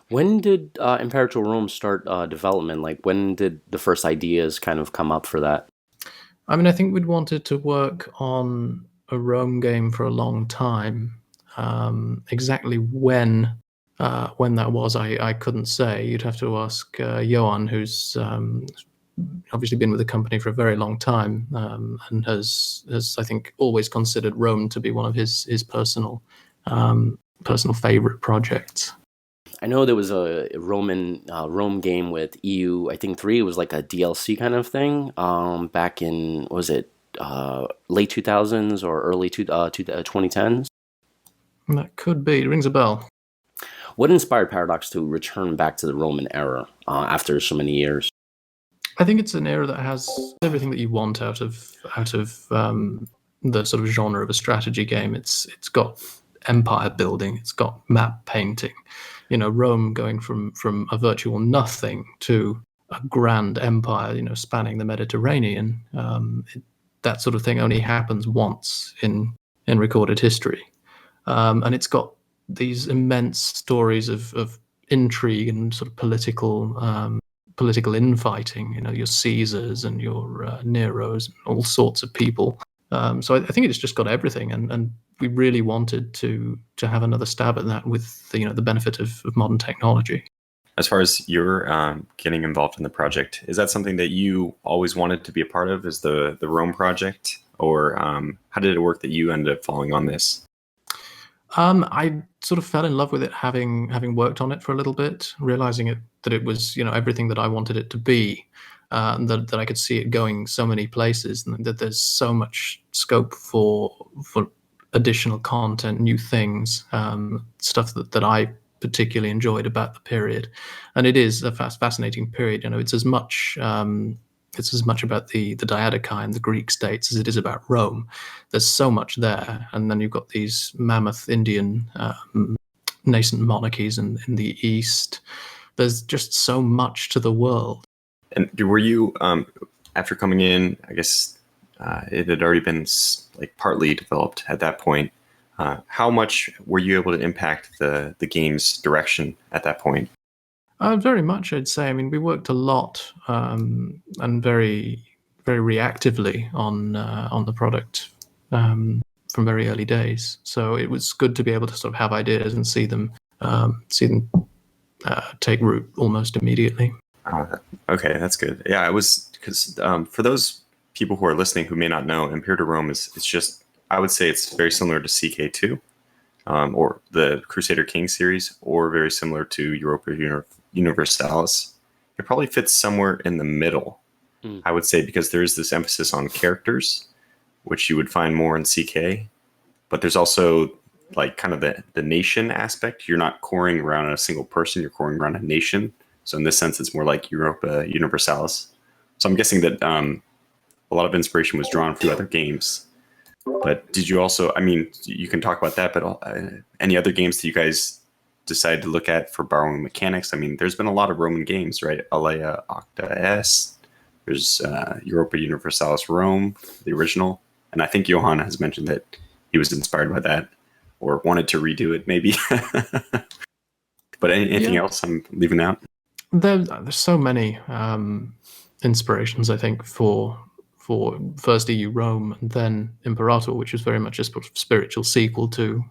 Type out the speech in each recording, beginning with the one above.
When did Imperator Rome start development? Like, when did the first ideas kind of come up for that? I mean, I think we'd wanted to work on a Rome game for a long time. Exactly when that was, I couldn't say. You'd have to ask Johan, who's obviously been with the company for a very long time, and has I think always considered Rome to be one of his personal favorite projects. I know there was a Rome game with EU. I think three. It was like a DLC kind of thing. Back in was it late 2000s or early 2010s? That could be. It rings a bell. What inspired Paradox to return back to the Roman era after so many years? I think it's an era that has everything that you want out of the sort of genre of a strategy game. It's got empire building, it's got map painting. You know, Rome going from a virtual nothing to a grand empire. You know, spanning the Mediterranean. That sort of thing only happens once in recorded history, and it's got these immense stories of intrigue and sort of political infighting. You know, your Caesars and your Neros, and all sorts of people. So I think it's just got everything, and we really wanted to have another stab at that with the benefit of modern technology. As far as your getting involved in the project, is that something that you always wanted to be a part of? Is the Rome project, or how did it work that you ended up following on this? I sort of fell in love with it having worked on it for a little bit, realizing that it was everything that I wanted it to be, and that I could see it going so many places, and that there's so much scope for additional content, new things, stuff that I particularly enjoyed about the period. And it is a fascinating period. You know, it's as much about the Diadochi and the Greek states as it is about Rome. There's so much there, and then you've got these mammoth Indian nascent monarchies in the east. There's just so much to the world. And were you after coming in? I guess it had already been like partly developed at that point. How much were you able to impact the game's direction at that point? Very much, I'd say. I mean, we worked a lot and very, very reactively on the product from very early days. So it was good to be able to sort of have ideas and see them take root almost immediately. Okay, that's good. Yeah, I was because for those people who are listening who may not know, Imperator Rome is it's just I would say it's very similar to CK2 or the Crusader King series, or very similar to Europa Universalis. It probably fits somewhere in the middle, Mm. I would say, because there is this emphasis on characters, which you would find more in CK, but there's also like kind of the nation aspect. You're not coring around a single person, you're coring around a nation. So in this sense, it's more like Europa Universalis. So I'm guessing that a lot of inspiration was drawn from other games. But did you also, I mean, you can talk about that, but any other games that you guys decided to look at for borrowing mechanics? I mean, there's been a lot of Roman games, right? Alea Octa S, there's Europa Universalis Rome, the original. And I think Johan has mentioned that he was inspired by that or wanted to redo it, maybe. But anything Yeah, else I'm leaving out? there's so many inspirations, I think, for first EU Rome and then Imperator, which was very much a sort of spiritual sequel to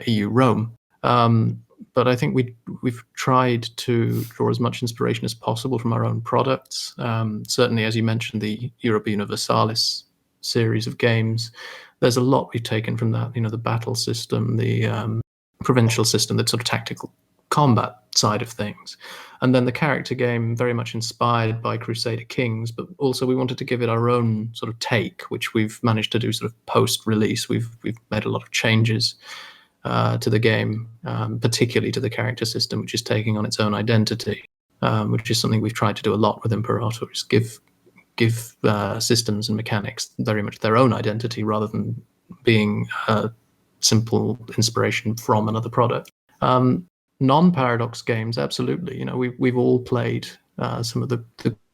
EU Rome. But I think we've tried to draw as much inspiration as possible from our own products. Certainly, as you mentioned, the Europa Universalis series of games. There's a lot we've taken from that. You know, the battle system, the provincial system, the sort of tactical combat side of things. And then the character game, very much inspired by Crusader Kings, but also we wanted to give it our own sort of take, which we've managed to do sort of post-release. We've made a lot of changes to the game, particularly to the character system, which is taking on its own identity, which is something we've tried to do a lot with Imperator, is give systems and mechanics very much their own identity rather than being a simple inspiration from another product. Non-Paradox games, absolutely. You know, we've all played some of the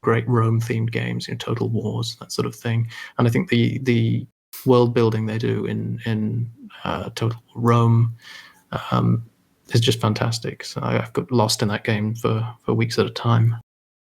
great Rome-themed games, you know, Total Wars, that sort of thing. And I think the world building they do in Total Rome is just fantastic. So I've got lost in that game for weeks at a time.